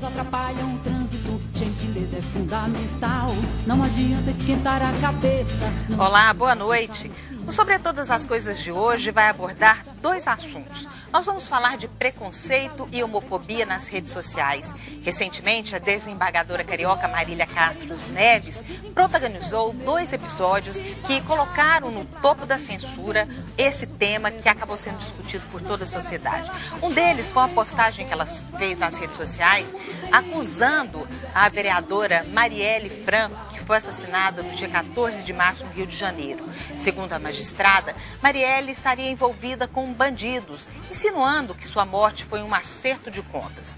atrapalham o trânsito, gentileza é fundamental. Não adianta esquentar a cabeça. Olá, boa noite. O Sobre Todas as Coisas de hoje vai abordar dois assuntos. Nós vamos falar de preconceito e homofobia nas redes sociais. Recentemente, a desembargadora carioca Marília Castro Neves protagonizou 2 episódios que colocaram no topo da censura esse tema que acabou sendo discutido por toda a sociedade. Um deles foi uma postagem que ela fez nas redes sociais acusando a vereadora Marielle Franco, foi assassinada no dia 14 de março no Rio de Janeiro. Segundo a magistrada, Marielle estaria envolvida com bandidos, insinuando que sua morte foi um acerto de contas.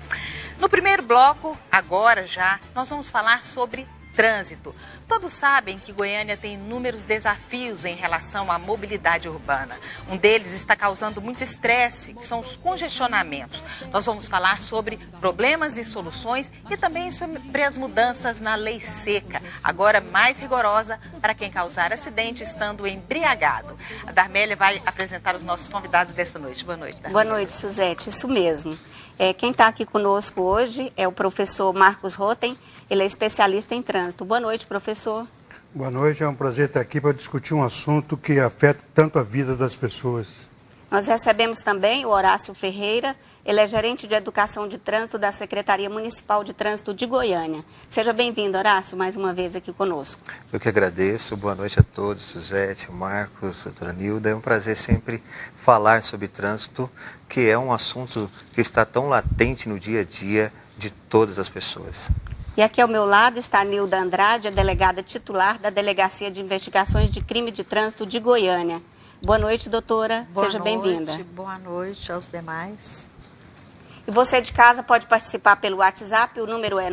No primeiro bloco, agora já, nós vamos falar sobre trânsito. Todos sabem que Goiânia tem inúmeros desafios em relação à mobilidade urbana. Um deles está causando muito estresse, que são os congestionamentos. Nós vamos falar sobre problemas e soluções e também sobre as mudanças na lei seca, agora mais rigorosa para quem causar acidente estando embriagado. A Darmélia vai apresentar os nossos convidados desta noite. Boa noite, Darmélia. Boa noite, Suzete. Isso mesmo. Quem está aqui conosco hoje é o professor Marcos Rotem. Ele é especialista em trânsito. Boa noite, professor. Boa noite, é um prazer estar aqui para discutir um assunto que afeta tanto a vida das pessoas. Nós recebemos também o Horácio Ferreira, ele é gerente de educação de trânsito da Secretaria Municipal de Trânsito de Goiânia. Seja bem-vindo, Horácio, mais uma vez aqui conosco. Eu que agradeço, boa noite a todos, Suzete, Marcos, doutora Nilda. É um prazer sempre falar sobre trânsito, que é um assunto que está tão latente no dia a dia de todas as pessoas. E aqui ao meu lado está a Nilda Andrade, a delegada titular da Delegacia de Investigações de Crime de Trânsito de Goiânia. Boa noite, doutora. Seja bem-vinda. Boa noite aos demais. E você de casa pode participar pelo WhatsApp, o número é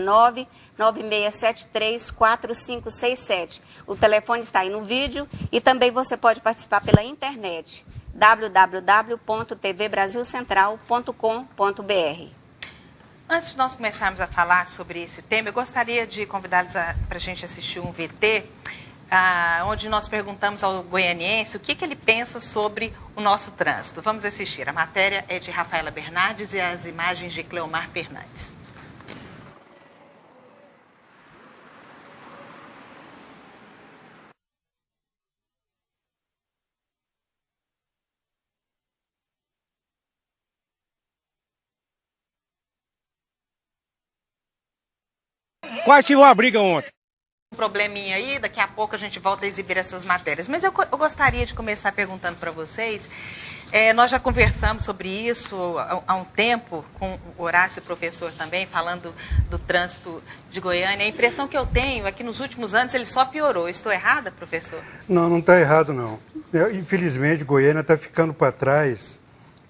996734567. O telefone está aí no vídeo e também você pode participar pela internet, www.tvbrasilcentral.com.br. Antes de nós começarmos a falar sobre esse tema, eu gostaria de convidá-los para a gente assistir um VT, onde nós perguntamos ao goianiense o que ele pensa sobre o nosso trânsito. Vamos assistir. A matéria é de Rafaela Bernardes e as imagens de Cleomar Fernandes. Quase tive uma briga ontem. Um probleminha aí, daqui a pouco a gente volta a exibir essas matérias. Mas eu gostaria de começar perguntando para vocês, nós já conversamos sobre isso há um tempo, com o Horácio, professor também, falando do trânsito de Goiânia. A impressão que eu tenho é que nos últimos anos ele só piorou. Estou errada, professor? Não, não está errado, não. Infelizmente, Goiânia está ficando para trás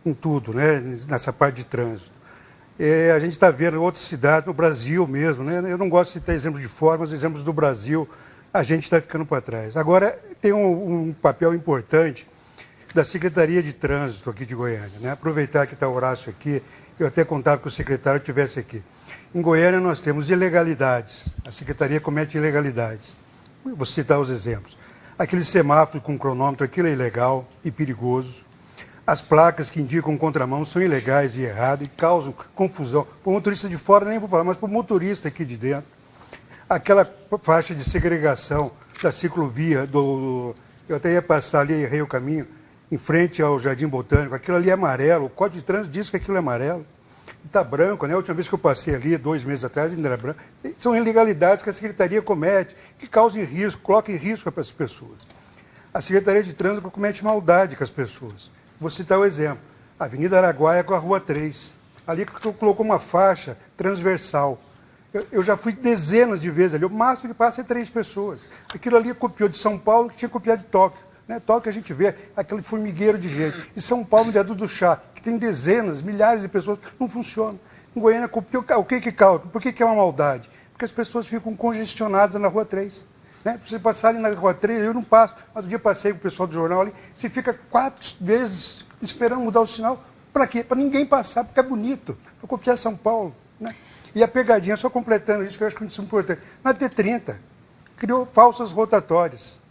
em tudo, né, nessa parte de trânsito. A gente está vendo outras cidades, no Brasil mesmo, né? Eu não gosto de citar exemplos de fora, mas exemplos do Brasil, a gente está ficando para trás. Agora, tem um papel importante da Secretaria de Trânsito aqui de Goiânia, né? Aproveitar que está o Horácio aqui, eu até contava que o secretário estivesse aqui. Em Goiânia nós temos ilegalidades, a Secretaria comete ilegalidades. Vou citar os exemplos. Aquele semáforo com cronômetro, aquilo é ilegal e perigoso. As placas que indicam contramão são ilegais e erradas e causam confusão. Para o motorista de fora nem vou falar, mas para o motorista aqui de dentro. Aquela faixa de segregação da ciclovia, eu até ia passar ali, errei o caminho, em frente ao Jardim Botânico, aquilo ali é amarelo, o Código de Trânsito diz que aquilo é amarelo. Está branco, né? A última vez que eu passei ali, 2 meses atrás, ainda era branco. São ilegalidades que a Secretaria comete, que causam risco, colocam em risco para as pessoas. A Secretaria de Trânsito comete maldade com as pessoas. Vou citar o exemplo, a Avenida Araguaia com a Rua 3. Ali colocou uma faixa transversal. Eu já fui dezenas de vezes ali, o máximo que passa é 3 pessoas. Aquilo ali copiou de São Paulo, que tinha copiado de Tóquio. Né? Tóquio a gente vê aquele formigueiro de gente. E São Paulo, no Viaduto do Chá, que tem dezenas, milhares de pessoas, não funciona. Em Goiânia copiou, o que causa? Por que é uma maldade? Porque as pessoas ficam congestionadas na Rua 3. Né? Para você passar ali na Rua 3, eu não passo. Mas um dia passei com o pessoal do jornal ali, você fica 4 vezes esperando mudar o sinal. Para quê? Para ninguém passar, porque é bonito. Para copiar São Paulo. Né? E a pegadinha, só completando isso, que eu acho que é importante. Na T30, criou falsas rotatórias.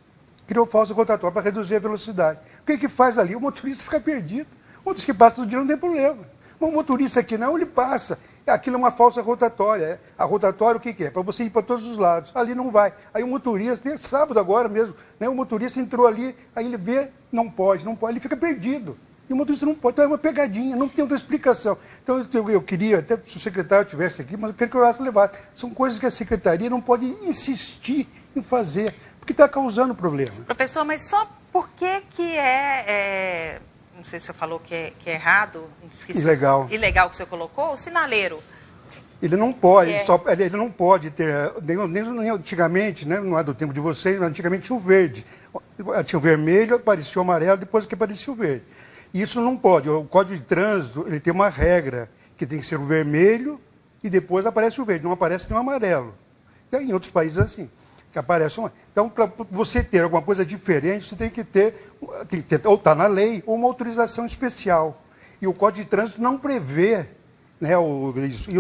Criou falsa rotatória para reduzir a velocidade. O que faz ali? O motorista fica perdido. Outros que passam todo dia não tem problema. Mas o motorista aqui não, ele passa. Aquilo é uma falsa rotatória. A rotatória, o que é? Para você ir para todos os lados. Ali não vai. Aí o motorista, sábado agora mesmo, né, o motorista entrou ali, aí ele vê, não pode, ele fica perdido. E o motorista não pode, então é uma pegadinha, não tem outra explicação. Então eu queria, até se o secretário estivesse aqui, mas eu queria que o Horácio levasse. São coisas que a secretaria não pode insistir em fazer, porque está causando problema. Professor, mas só por que não sei se o senhor falou que é errado, esqueci. Ilegal. Ilegal que o senhor colocou, o sinaleiro. Ele não pode, ele não pode ter, nem antigamente, né, não é do tempo de vocês, mas antigamente tinha o verde. Tinha o vermelho, aparecia o amarelo, depois que aparecia o verde. Isso não pode. O Código de Trânsito, ele tem uma regra, que tem que ser o vermelho e depois aparece o verde, não aparece nem o amarelo. E em outros países assim, que aparece uma... Então, para você ter alguma coisa diferente, você tem que ter ou está na lei, ou uma autorização especial. E o Código de Trânsito não prevê, né, isso.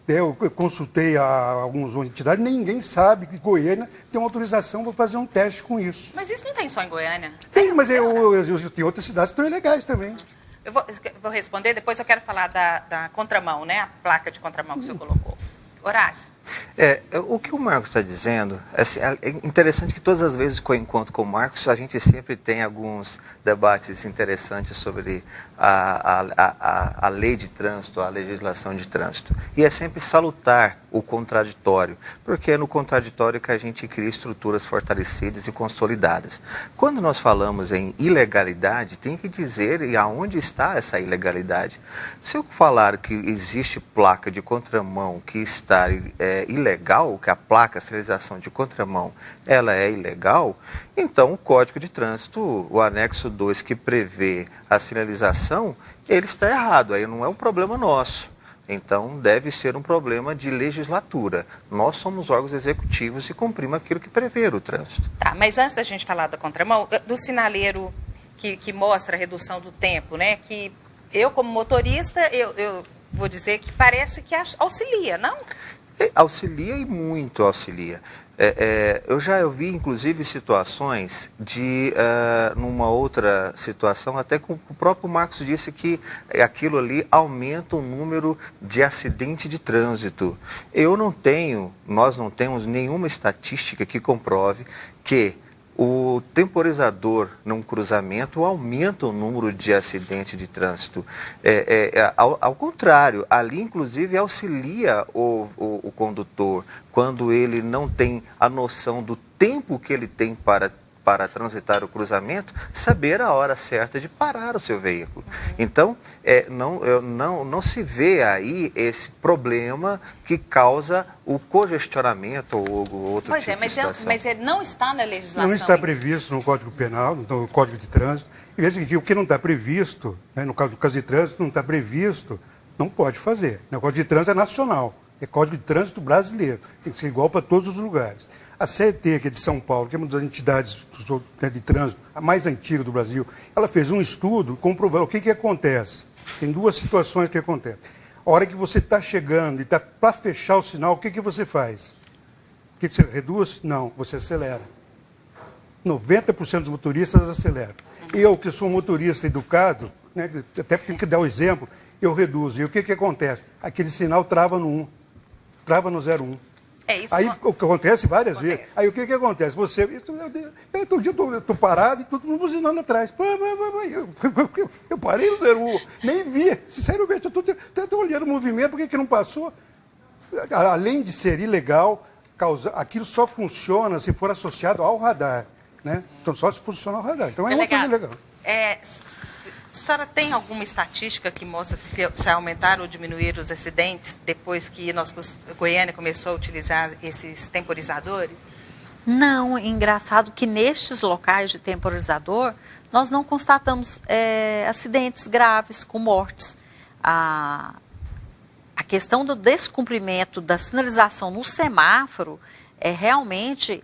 Eu consultei a algumas entidades, ninguém sabe que Goiânia tem uma autorização para fazer um teste com isso. Mas isso não tem só em Goiânia? Tem, mas tem outras cidades que estão ilegais também. Eu vou responder, depois eu quero falar da contramão, né? A placa de contramão que o senhor colocou. Horácio. O que o Marcos está dizendo, assim, é interessante que todas as vezes que eu encontro com o Marcos, a gente sempre tem alguns debates interessantes sobre a lei de trânsito, a legislação de trânsito. E é sempre salutar o contraditório, porque é no contraditório que a gente cria estruturas fortalecidas e consolidadas. Quando nós falamos em ilegalidade, tem que dizer aonde está essa ilegalidade. Se eu falar que existe placa de contramão que está ilegal, que a placa, a sinalização de contramão, ela é ilegal, então o Código de Trânsito, o anexo 2 que prevê a sinalização, ele está errado, aí não é um problema nosso. Então deve ser um problema de legislatura. Nós somos órgãos executivos e cumprimos aquilo que prevê o trânsito. Tá, mas antes da gente falar da contramão, do sinaleiro que mostra a redução do tempo, né? Que eu, como motorista, eu vou dizer que parece que auxilia, não? Auxilia e muito auxilia. Eu vi, inclusive, situações de, numa outra situação, até que o próprio Marcos disse que aquilo ali aumenta o número de acidente de trânsito. Nós não temos nenhuma estatística que comprove que o temporizador num cruzamento aumenta o número de acidentes de trânsito. Ao contrário, ali inclusive auxilia o condutor quando ele não tem a noção do tempo que ele tem para transitar o cruzamento, saber a hora certa de parar o seu veículo. Então, não se vê aí esse problema que causa o congestionamento ou outro tipo de situação. Mas não está na legislação. Não está previsto no Código Penal, no Código de Trânsito. E o que não está previsto, né, no caso de trânsito, não está previsto, não pode fazer. O Código de Trânsito é nacional, é Código de Trânsito brasileiro, tem que ser igual para todos os lugares. A CET, que é de São Paulo, que é uma das entidades de trânsito, a mais antiga do Brasil, ela fez um estudo comprovando o que acontece. Tem duas situações que acontecem. A hora que você está chegando e está para fechar o sinal, o que você faz? O que você reduz? Não, você acelera. 90% dos motoristas aceleram. Eu, que sou um motorista educado, né, até tenho que dar o exemplo, eu reduzo. E o que acontece? Aquele sinal trava no 1, trava no 01. Aí o que acontece várias vezes. Aí o que acontece? Todo dia eu estou parado e todo mundo buzinando atrás. Eu parei no 01, nem vi. Sinceramente, eu estou olhando o movimento, por que não passou? Além de ser ilegal, aquilo só funciona se for associado ao radar. Né? Então só se funciona ao radar. Então é uma coisa legal. A senhora tem alguma estatística que mostra se aumentaram ou diminuíram os acidentes depois que Goiânia começou a utilizar esses temporizadores? Não, engraçado que nestes locais de temporizador nós não constatamos acidentes graves com mortes. A questão do descumprimento da sinalização no semáforo é realmente,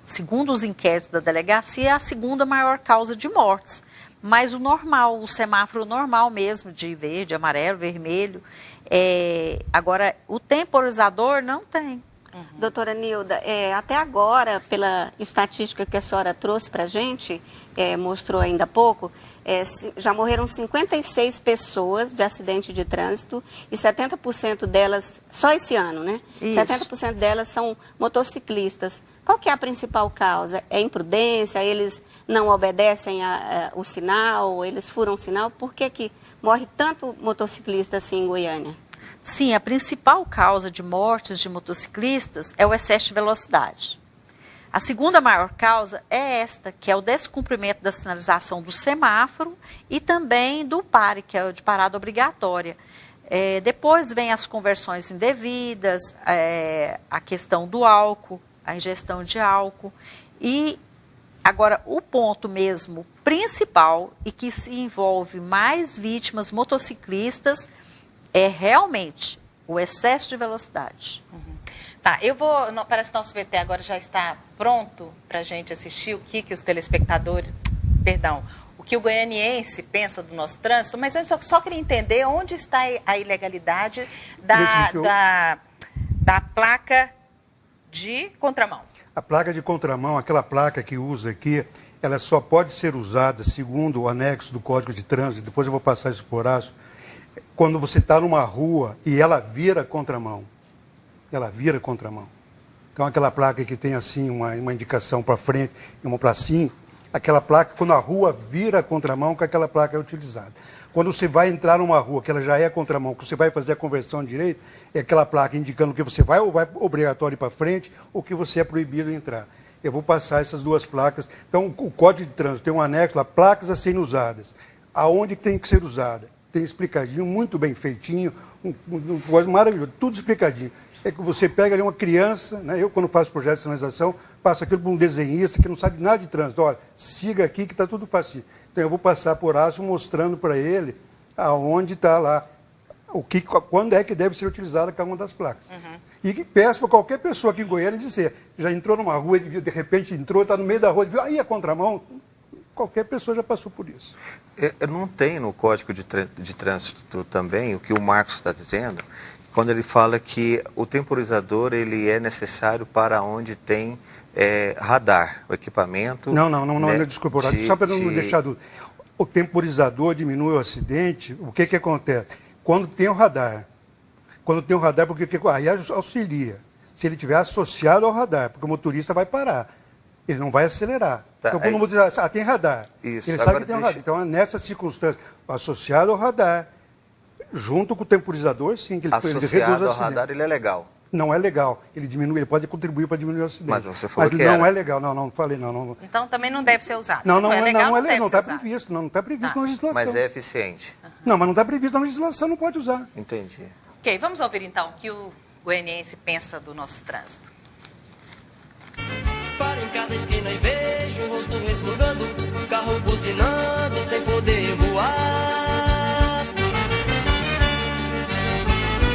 segundo os inquéritos da delegacia, é a segunda maior causa de mortes. Mas o normal, o semáforo normal mesmo, de verde, amarelo, vermelho. Agora, o temporizador não tem. Doutora Nilda, até agora, pela estatística que a senhora trouxe para a gente, mostrou ainda há pouco, já morreram 56 pessoas de acidente de trânsito e 70% delas, só esse ano, né? Isso. 70% delas são motociclistas. Qual que é a principal causa? É imprudência? Eles não obedecem o sinal? Eles furam o sinal? Por que morre tanto motociclista assim em Goiânia? Sim, a principal causa de mortes de motociclistas é o excesso de velocidade. A segunda maior causa é esta, que é o descumprimento da sinalização do semáforo e também do pare, que é o de parada obrigatória. Depois vem as conversões indevidas, a questão do álcool, a ingestão de álcool. E agora o ponto mesmo principal e que se envolve mais vítimas motociclistas é realmente o excesso de velocidade. Tá, parece que o nosso VT agora já está pronto para a gente assistir o que os telespectadores, o que o goianiense pensa do nosso trânsito, mas eu só queria entender onde está a ilegalidade da placa de contramão. A placa de contramão, aquela placa que usa aqui, ela só pode ser usada, segundo o anexo do Código de Trânsito, depois eu vou passar isso por Horácio, quando você está numa rua e ela vira contramão. Ela vira contramão. Então, aquela placa que tem assim uma indicação para frente e uma para cima, aquela placa, quando a rua vira contramão, que aquela placa é utilizada. Quando você vai entrar numa rua, que ela já é contramão, que você vai fazer a conversão de direita, é aquela placa indicando que você vai ou vai obrigatório para frente ou que você é proibido de entrar. Eu vou passar essas duas placas. Então, o Código de Trânsito tem um anexo lá, placas a serem usadas. Aonde tem que ser usada? Tem explicadinho, muito bem feitinho, uma coisa maravilhosa, tudo explicadinho. É que você pega ali uma criança, né? Eu quando faço projeto de sinalização, passo aquilo para um desenhista que não sabe nada de trânsito. Olha, siga aqui que está tudo fácil. Então eu vou passar por Horácio mostrando para ele aonde está lá, quando é que deve ser utilizada cada uma das placas. E que peço para qualquer pessoa aqui em Goiânia dizer, já entrou numa rua, de repente entrou, está no meio da rua, viu, aí a contramão. Qualquer pessoa já passou por isso. Não tem no Código de Trânsito também o que o Marcos está dizendo, quando ele fala que o temporizador ele é necessário para onde tem radar, o equipamento... Não, desculpa, só para não deixar dúvida. O temporizador diminui o acidente, o que acontece? Quando tem o radar, porque aí auxilia. Se ele estiver associado ao radar, porque o motorista vai parar. Ele não vai acelerar. Tá, então, quando o motorista tem radar, isso, ele sabe que tem um radar. Então, nessa circunstância, associado ao radar, junto com o temporizador, sim, que ele reduz o acidente. Associado ao radar, ele é legal. Não é legal. Ele diminui, ele pode contribuir para diminuir o acidente. Mas você falou que não é legal. Não falei, não. Então, também não deve ser usado. Não é legal, não está previsto. Não está previsto na legislação. Mas é eficiente. Não, mas não está previsto na legislação, não pode usar. Entendi. Ok, vamos ouvir então o que o goianiense pensa do nosso trânsito. Paro em cada esquina e vejo o rosto resmungando, carro buzinando sem poder voar.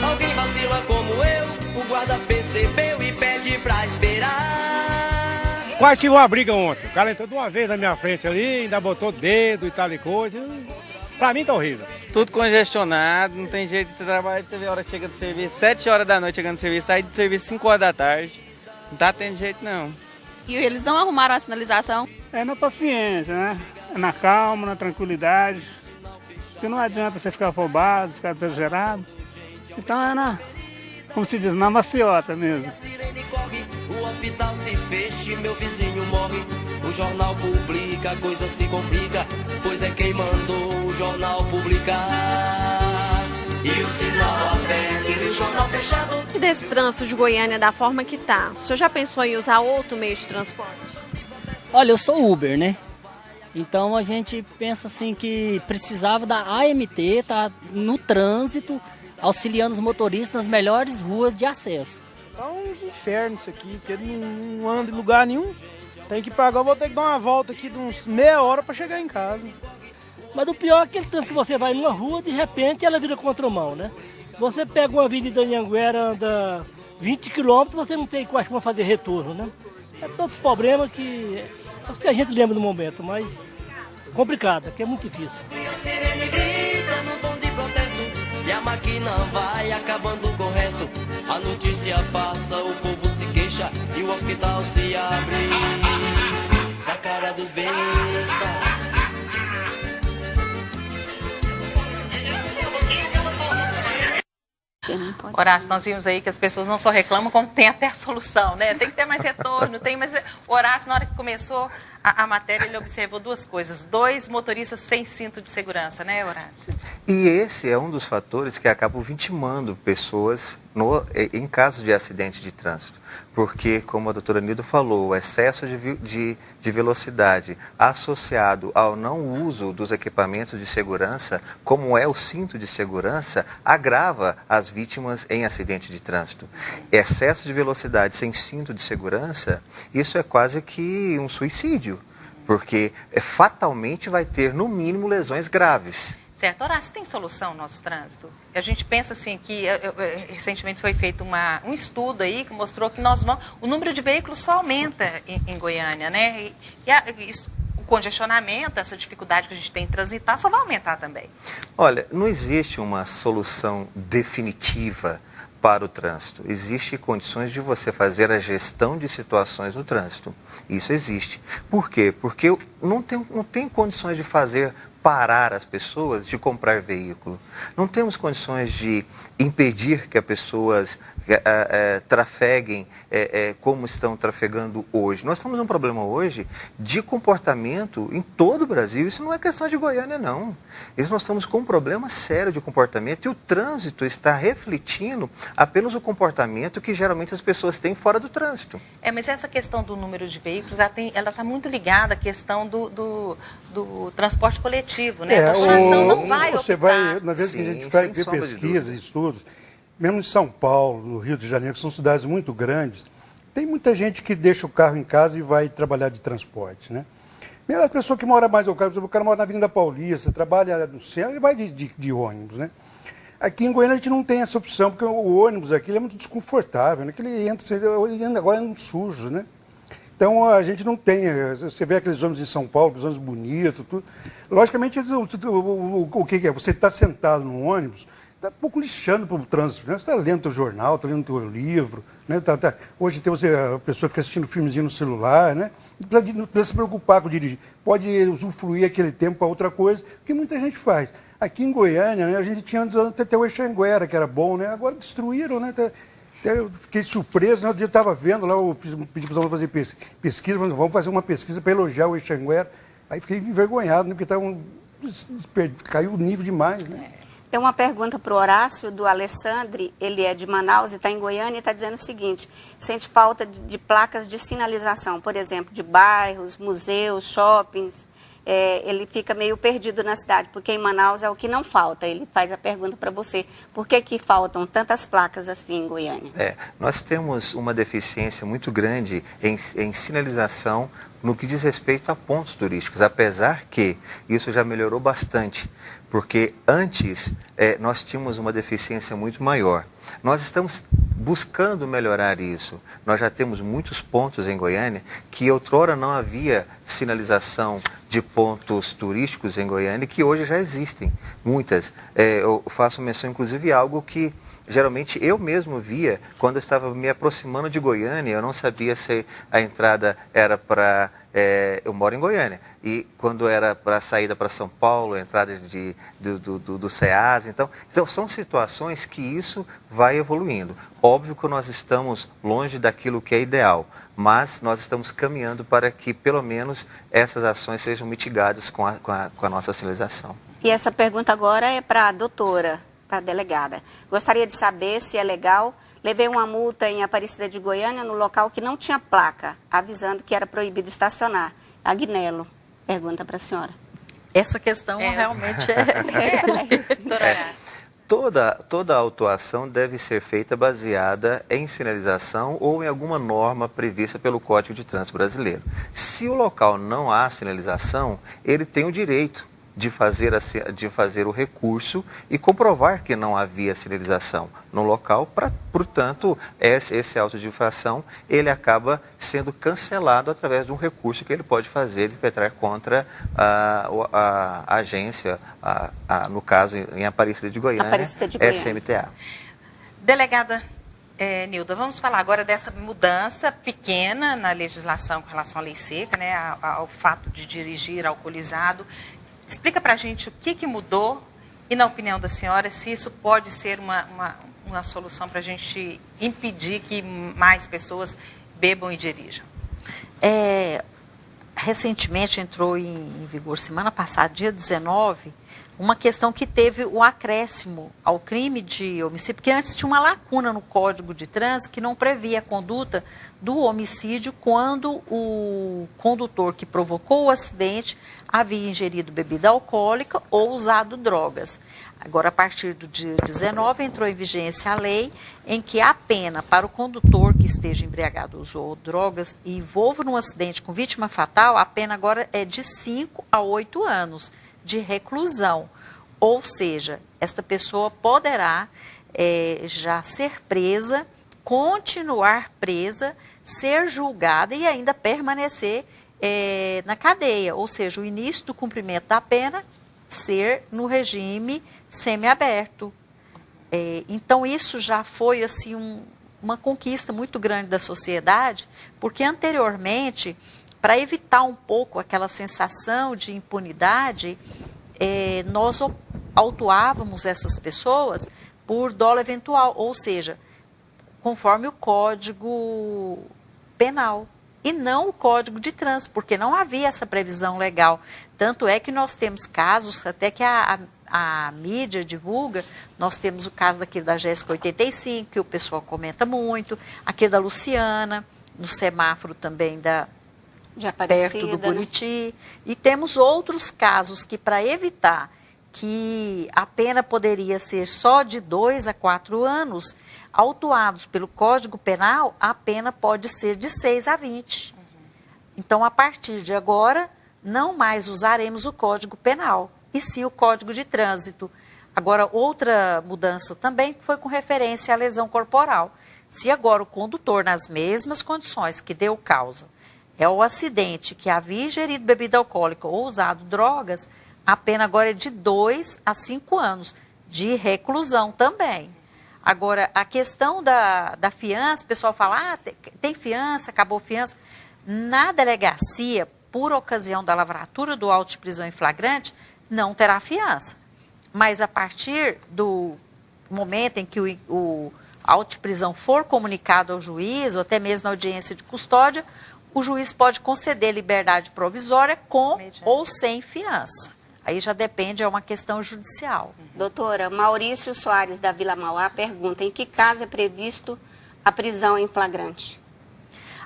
Alguém vacila como eu, o guarda percebeu e pede pra esperar. Quase tive uma briga ontem. O cara entrou de uma vez na minha frente ali, ainda botou dedo e tal e coisa. Pra mim tá horrível. Tudo congestionado, não tem jeito de você trabalhar, você vê a hora que chega do serviço, 7 horas da noite chegando do serviço, sai do serviço 5 horas da tarde. Não tá tendo jeito não. E eles não arrumaram a sinalização? É na paciência, né? É na calma, na tranquilidade. Porque não adianta você ficar afobado, ficar exagerado. Então é como se diz, na maciota mesmo. O hospital se fecha, meu vizinho morre. O jornal publica, a coisa se complica, pois é quem mandou o jornal publicar. E o sinal aberto e o jornal fechado. Desse trânsito de Goiânia da forma que tá, o senhor já pensou em usar outro meio de transporte? Olha, eu sou Uber, né? Então a gente pensa assim que precisava da AMT, tá no trânsito, auxiliando os motoristas nas melhores ruas de acesso. É um inferno isso aqui, porque não anda em lugar nenhum. Tem que pagar, eu vou ter que dar uma volta aqui de uns meia hora para chegar em casa. Mas o pior é aquele tanto que você vai numa rua, de repente ela vira contramão, né? Você pega uma avenida de Anhanguera, anda 20 quilômetros, você não tem quase como fazer retorno, né? É todos os problemas que a gente lembra no momento, mas complicado, que é muito difícil. E a máquina vai acabando com o resto. A notícia passa, o povo se queixa e o hospital se abre. A cara dos bestas. Horácio, nós vimos aí que as pessoas não só reclamam, como tem até a solução, né? Tem que ter mais retorno, mas o Horácio, na hora que começou a matéria, ele observou duas coisas. 2 motoristas sem cinto de segurança, né, Horácio? E esse é um dos fatores que acabam vitimando pessoas em casos de acidente de trânsito. Porque, como a doutora Nilda falou, o excesso de velocidade associado ao não uso dos equipamentos de segurança, como é o cinto de segurança, agrava as vítimas em acidente de trânsito. Excesso de velocidade sem cinto de segurança, isso é quase que um suicídio, porque fatalmente vai ter, no mínimo, lesões graves. Certo. Horácio, tem solução no nosso trânsito? A gente pensa assim que recentemente foi feito um estudo aí que mostrou que o número de veículos só aumenta em Goiânia, né? O congestionamento, essa dificuldade que a gente tem em transitar, só vai aumentar também. Olha, não existe uma solução definitiva para o trânsito. Existem condições de você fazer a gestão de situações no trânsito. Isso existe. Por quê? Porque não tem condições de parar as pessoas de comprar veículo. Não temos condições de impedir que as pessoas trafeguem como estão trafegando hoje. Nós temos um problema hoje de comportamento em todo o Brasil. Isso não é questão de Goiânia, não. Nós estamos com um problema sério de comportamento e o trânsito está refletindo apenas o comportamento que geralmente as pessoas têm fora do trânsito. Mas essa questão do número de veículos, ela está muito ligada à questão do transporte coletivo, né? A população não vai optar. Na vez que a gente vai ver pesquisas e estudos, mesmo em São Paulo, no Rio de Janeiro, que são cidades muito grandes, tem muita gente que deixa o carro em casa e vai trabalhar de transporte, né? Mesmo a pessoa que mora mais ao carro, o cara mora na Avenida Paulista, trabalha no centro, ele vai de ônibus, né? Aqui em Goiânia a gente não tem essa opção, porque o ônibus aqui é muito desconfortável, né? Ele entra agora é sujo, né? Então a gente não tem, você vê aqueles ônibus em São Paulo, aqueles ônibus bonitos, tudo. Logicamente, o que é? Você está sentado no ônibus, está um pouco lixando para o trânsito, né? Você está lendo o teu jornal, está lendo o teu livro, né? Hoje tem a pessoa fica assistindo filmezinho no celular, né? Não precisa se preocupar com dirigir. Pode usufruir aquele tempo para outra coisa, que muita gente faz. Aqui em Goiânia, né, a gente tinha até o Eixanguera, que era bom, né? Agora destruíram, né? Eu fiquei surpreso, né? Outro dia eu estava vendo lá, eu pedi para os alunos fazer pesquisa, mas vamos fazer uma pesquisa para elogiar o Eixanguera. Aí fiquei envergonhado, né? Porque caiu o nível demais, né? Tem uma pergunta para o Horácio, do Alessandre, ele é de Manaus e está em Goiânia e está dizendo o seguinte: sente falta de placas de sinalização, por exemplo, de bairros, museus, shoppings. Ele fica meio perdido na cidade, porque em Manaus é o que não falta. Ele faz a pergunta para você: por que faltam tantas placas assim em Goiânia? Nós temos uma deficiência muito grande em sinalização no que diz respeito a pontos turísticos, apesar que isso já melhorou bastante, porque antes nós tínhamos uma deficiência muito maior. Nós estamos buscando melhorar isso. Nós já temos muitos pontos em Goiânia que outrora não havia sinalização de pontos turísticos em Goiânia, que hoje já existem, muitas. Eu faço menção, inclusive, a algo que geralmente eu mesmo via quando eu estava me aproximando de Goiânia. Eu não sabia se a entrada era para... eu moro em Goiânia, e quando era para a saída para São Paulo, a entrada do SEAS, então são situações que isso vai evoluindo. Óbvio que nós estamos longe daquilo que é ideal, mas nós estamos caminhando para que pelo menos essas ações sejam mitigadas com a nossa sinalização. E essa pergunta agora é para a doutora, para a delegada. Gostaria de saber se é legal. Levei uma multa em Aparecida de Goiânia no local que não tinha placa, avisando que era proibido estacionar. Agnello, pergunta para a senhora. Essa questão realmente Toda autuação deve ser feita baseada em sinalização ou em alguma norma prevista pelo Código de Trânsito Brasileiro. Se o local não há sinalização, ele tem o direito de fazer o recurso e comprovar que não havia sinalização no local. Portanto, esse auto de infração, ele acaba sendo cancelado através de um recurso que ele pode fazer, impetrar contra a agência, no caso em Aparecida de Goiânia, SMTA. Delegada Nilda, vamos falar agora dessa mudança pequena na legislação com relação à lei seca, né, ao fato de dirigir alcoolizado. Explica para a gente o que mudou E na opinião da senhora, se isso pode ser uma solução para a gente impedir que mais pessoas bebam e dirijam? Recentemente entrou em vigor, semana passada, dia 19, uma questão que teve o acréscimo ao crime de homicídio, porque antes tinha uma lacuna no Código de Trânsito que não previa a conduta do homicídio quando o condutor que provocou o acidente havia ingerido bebida alcoólica ou usado drogas. Agora, a partir do dia 19, entrou em vigência a lei em que a pena para o condutor que esteja embriagado ou usou drogas e envolva num acidente com vítima fatal, a pena agora é de 5 a 8 anos de reclusão. Ou seja, esta pessoa poderá já ser presa, continuar presa, ser julgada e ainda permanecer na cadeia. Ou seja, o início do cumprimento da pena ser no regime semiaberto. Então, isso já foi assim, uma conquista muito grande da sociedade, porque anteriormente, para evitar um pouco aquela sensação de impunidade, nós autuávamos essas pessoas por dolo eventual, ou seja, conforme o Código Penal, e não o Código de Trânsito, porque não havia essa previsão legal. Tanto é que nós temos casos, até que a mídia divulga, nós temos o caso daquele da Jéssica 85, que o pessoal comenta muito, aquele da Luciana, no semáforo também perto do Buriti, e temos outros casos que, para evitar que a pena poderia ser só de 2 a 4 anos, autuados pelo Código Penal, a pena pode ser de 6 a 20. Então, a partir de agora, não mais usaremos o Código Penal, e sim o Código de Trânsito. Agora, outra mudança também foi com referência à lesão corporal. Se agora o condutor, nas mesmas condições que deu causa, é o acidente que havia ingerido bebida alcoólica ou usado drogas, a pena agora é de 2 a 5 anos, de reclusão também. Agora, a questão da fiança, o pessoal fala, tem fiança, acabou fiança. Na delegacia, por ocasião da lavratura do auto de prisão em flagrante, não terá fiança. Mas a partir do momento em que o auto de prisão for comunicado ao juiz, ou até mesmo na audiência de custódia, o juiz pode conceder liberdade provisória com ou sem fiança. Aí já depende, é uma questão judicial. Doutora, Maurício Soares, da Vila Mauá, pergunta, em que caso é previsto a prisão em flagrante?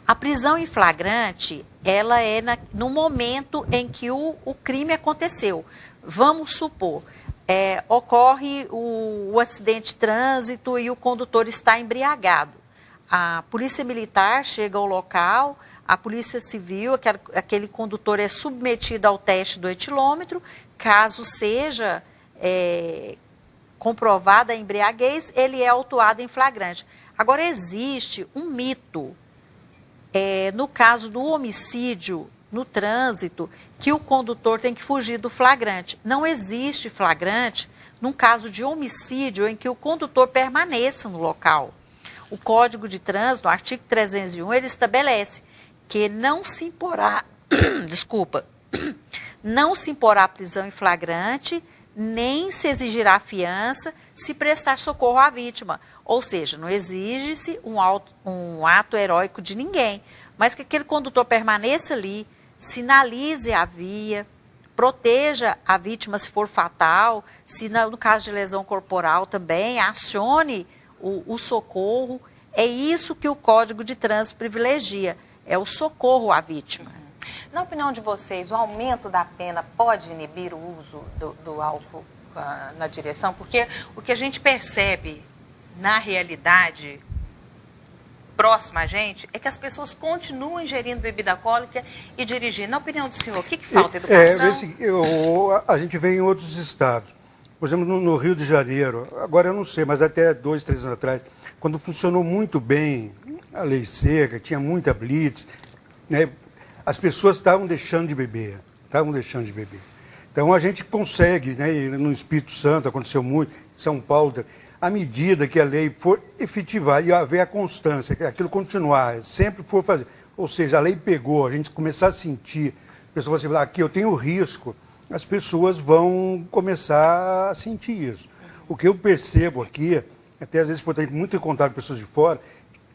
A prisão em flagrante, ela é no momento em que o crime aconteceu. Vamos supor, ocorre o acidente de trânsito e o condutor está embriagado. A polícia militar chega ao local, a polícia civil, aquele condutor é submetido ao teste do etilômetro. Caso seja comprovada a embriaguez, ele é autuado em flagrante. Agora, existe um mito, no caso do homicídio no trânsito, que o condutor tem que fugir do flagrante. Não existe flagrante num caso de homicídio em que o condutor permaneça no local. O Código de Trânsito, no artigo 301, ele estabelece que não se imporá, não se imporá prisão em flagrante, nem se exigirá fiança se prestar socorro à vítima. Ou seja, não exige-se um ato heróico de ninguém, mas que aquele condutor permaneça ali, sinalize a via, proteja a vítima se for fatal, se no caso de lesão corporal também, acione o socorro. É isso que o Código de Trânsito privilegia, é o socorro à vítima. Na opinião de vocês, o aumento da pena pode inibir o uso do álcool na direção? Porque o que a gente percebe na realidade próxima a gente é que as pessoas continuam ingerindo bebida alcoólica e dirigindo. Na opinião do senhor, o que falta? Educação? A gente vê em outros estados. Por exemplo, no Rio de Janeiro, agora eu não sei, mas até 2, 3 anos atrás, quando funcionou muito bem a lei seca, tinha muita blitz, né, as pessoas estavam deixando de beber, Então a gente consegue, né, no Espírito Santo aconteceu muito, em São Paulo, à medida que a lei for efetivar e haver a constância, que aquilo continuar, sempre for fazer, ou seja, a lei pegou, a gente começar a sentir, a pessoa vai assim, aqui eu tenho risco, as pessoas vão começar a sentir isso. O que eu percebo aqui, até às vezes por ter muito contato com pessoas de fora,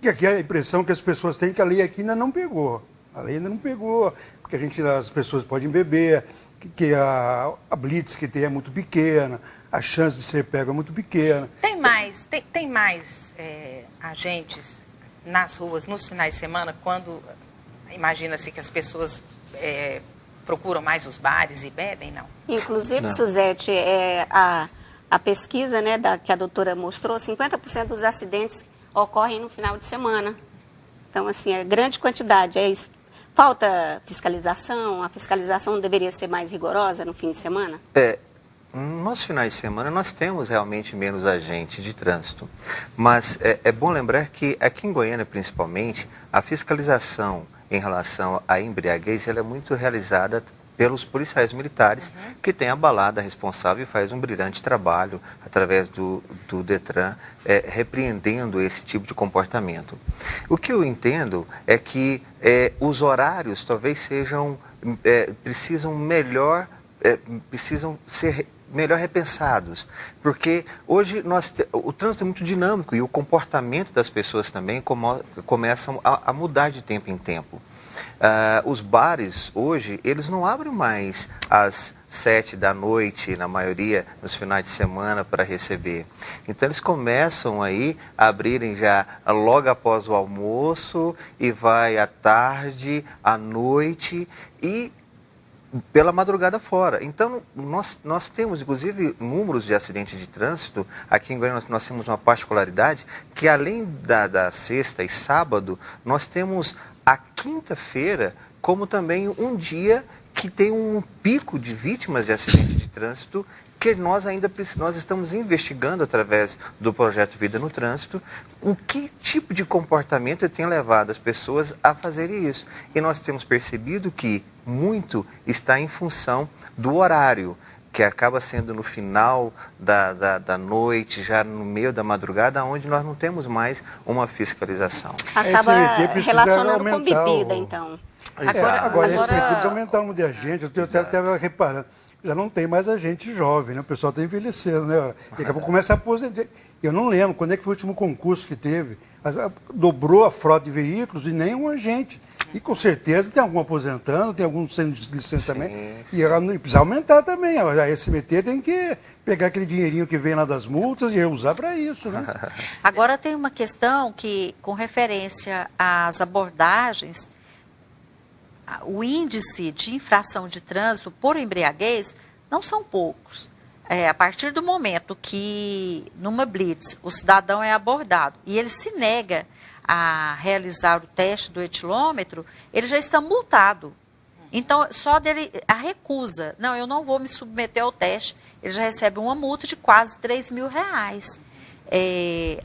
que aqui a impressão que as pessoas têm que a lei aqui ainda não pegou. A lei ainda não pegou, porque as pessoas podem beber, que a blitz que tem é muito pequena, a chance de ser pego é muito pequena. Tem mais agentes nas ruas, nos finais de semana, quando imagina-se que as pessoas procuram mais os bares e bebem, não? Inclusive, não. Suzete, a pesquisa, né, que a doutora mostrou, 50% dos acidentes ocorrem no final de semana. Então, assim, é grande quantidade. Falta fiscalização? A fiscalização deveria ser mais rigorosa no fim de semana? Nos finais de semana nós temos realmente menos agentes de trânsito, mas é bom lembrar que aqui em Goiânia, principalmente, a fiscalização em relação à embriaguez ela é muito realizada pelos policiais militares, que têm a balada responsável e faz um brilhante trabalho através do Detran, repreendendo esse tipo de comportamento. O que eu entendo é que os horários talvez precisam ser melhor repensados, porque hoje o trânsito é muito dinâmico e o comportamento das pessoas também começam a mudar de tempo em tempo. Os bares hoje, eles não abrem mais às 7 da noite, na maioria, nos finais de semana, para receber. Então eles começam aí a abrirem já logo após o almoço e vai à tarde, à noite e pela madrugada fora. Então, nós temos, inclusive, números de acidentes de trânsito. Aqui em Goiânia nós temos uma particularidade que, além da sexta e sábado, nós temos a quinta-feira como também um dia que tem um pico de vítimas de acidentes de trânsito que nós estamos investigando através do projeto Vida no Trânsito, o que tipo de comportamento tem levado as pessoas a fazerem isso. E nós temos percebido que muito está em função do horário, que acaba sendo no final da noite, já no meio da madrugada, onde nós não temos mais uma fiscalização. Acaba relacionando com bebida, então. Agora esse precisa aumentar o número de agentes, eu até reparando. Já não tem mais agente jovem, né? O pessoal está envelhecendo, né? Daqui a pouco começa a aposentar. Eu não lembro quando é que foi o último concurso que teve. Dobrou a frota de veículos e nem um agente. E com certeza tem algum aposentando, tem algum sem licenciamento. E precisa aumentar também. A SMT tem que pegar aquele dinheirinho que vem lá das multas e usar para isso, né? Agora tem uma questão que, com referência às abordagens, o índice de infração de trânsito por embriaguez não são poucos. A partir do momento que, numa blitz, o cidadão é abordado e ele se nega a realizar o teste do etilômetro, ele já está multado. Então, só dele, a recusa, não, eu não vou me submeter ao teste, ele já recebe uma multa de quase R$3.000.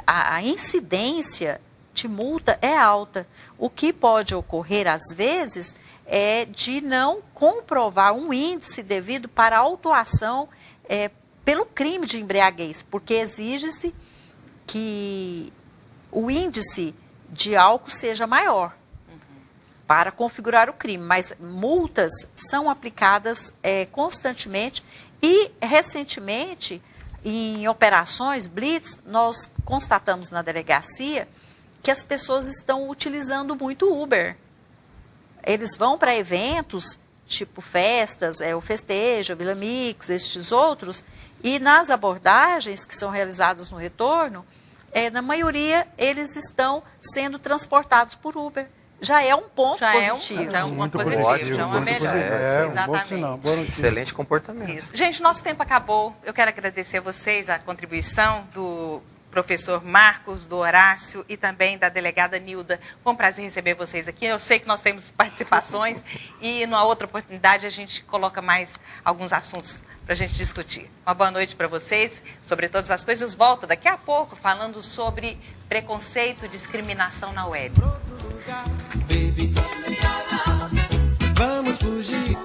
A incidência de multa é alta. O que pode ocorrer, às vezes, é de não comprovar um índice devido para a autuação pelo crime de embriaguez, porque exige-se que o índice de álcool seja maior para configurar o crime, mas multas são aplicadas constantemente e, recentemente, em operações blitz, nós constatamos na delegacia que as pessoas estão utilizando muito Uber. Eles vão para eventos, tipo festas, o Festejo, a Vila Mix, estes outros, e nas abordagens que são realizadas no retorno, na maioria eles estão sendo transportados por Uber. Já é um ponto positivo. Já é um ponto positivo, já é uma melhora. Um bom sinal, boa notícia. Excelente comportamento. Isso. Gente, nosso tempo acabou. Eu quero agradecer a vocês a contribuição do professor Marcos, do Horácio e também da delegada Nilda. Foi um prazer receber vocês aqui. Eu sei que nós temos participações e numa outra oportunidade a gente coloca mais alguns assuntos para a gente discutir. Uma boa noite para vocês. Sobre todas as coisas, volta daqui a pouco falando sobre preconceito e discriminação na web. Vamos fugir.